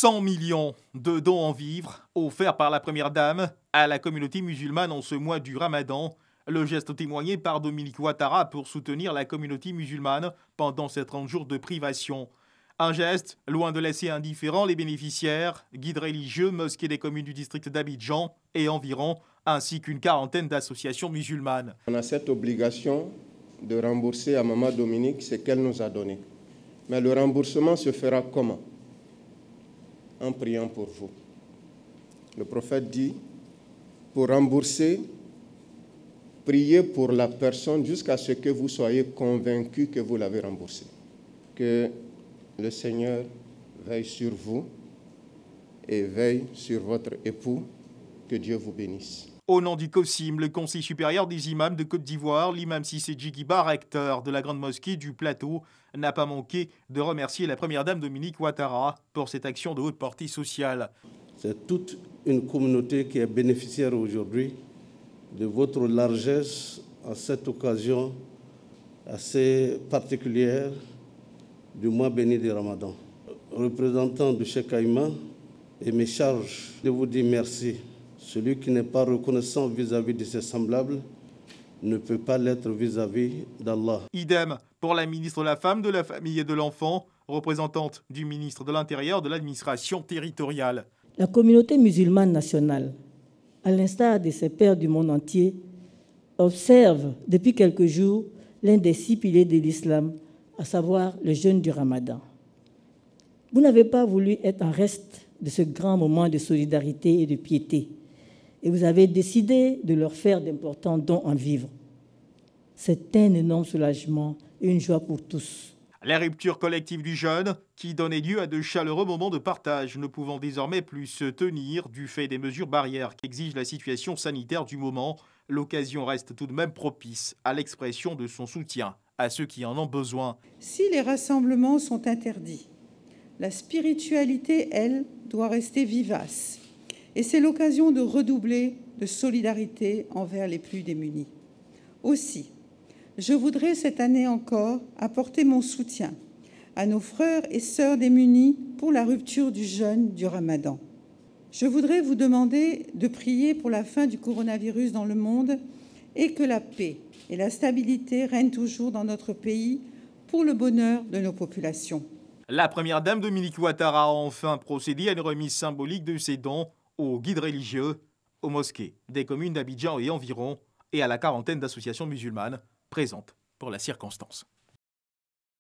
100 millions de dons en vivres offerts par la Première Dame à la communauté musulmane en ce mois du Ramadan. Le geste témoigné par Dominique Ouattara pour soutenir la communauté musulmane pendant ces 30 jours de privation. Un geste loin de laisser indifférents les bénéficiaires, guides religieux, mosquées des communes du district d'Abidjan et environ, ainsi qu'une quarantaine d'associations musulmanes. On a cette obligation de rembourser à Maman Dominique ce qu'elle nous a donné. Mais le remboursement se fera comment? En priant pour vous. Le prophète dit, pour rembourser, priez pour la personne jusqu'à ce que vous soyez convaincus que vous l'avez remboursé. Que le Seigneur veille sur vous et veille sur votre époux. Que Dieu vous bénisse. Au nom du COSIM, le Conseil supérieur des imams de Côte d'Ivoire, l'imam Cissé Djigiba, recteur de la grande mosquée du Plateau, n'a pas manqué de remercier la première dame Dominique Ouattara pour cette action de haute portée sociale. C'est toute une communauté qui est bénéficiaire aujourd'hui de votre largesse à cette occasion assez particulière du mois béni du Ramadan. Représentant du Cheikh Aïma, et mes charges de vous dire merci. Celui qui n'est pas reconnaissant vis-à-vis de ses semblables ne peut pas l'être vis-à-vis d'Allah. Idem pour la ministre de la Femme, de la Famille et de l'Enfant, représentante du ministre de l'Intérieur de l'administration territoriale. La communauté musulmane nationale, à l'instar de ses pairs du monde entier, observe depuis quelques jours l'un des 6 piliers de l'islam, à savoir le jeûne du Ramadan. Vous n'avez pas voulu être en reste de ce grand moment de solidarité et de piété. Et vous avez décidé de leur faire d'importants dons en vivres. C'est un énorme soulagement et une joie pour tous. La rupture collective du jeûne, qui donnait lieu à de chaleureux moments de partage, ne pouvant désormais plus se tenir du fait des mesures barrières qu'exige la situation sanitaire du moment, l'occasion reste tout de même propice à l'expression de son soutien à ceux qui en ont besoin. Si les rassemblements sont interdits, la spiritualité, elle, doit rester vivace. Et c'est l'occasion de redoubler de solidarité envers les plus démunis. Aussi, je voudrais cette année encore apporter mon soutien à nos frères et sœurs démunis pour la rupture du jeûne du Ramadan. Je voudrais vous demander de prier pour la fin du coronavirus dans le monde et que la paix et la stabilité règnent toujours dans notre pays pour le bonheur de nos populations. La première dame Dominique Ouattara a enfin procédé à une remise symbolique de ses dons aux guides religieux, aux mosquées des communes d'Abidjan et environ, et à la quarantaine d'associations musulmanes présentes pour la circonstance.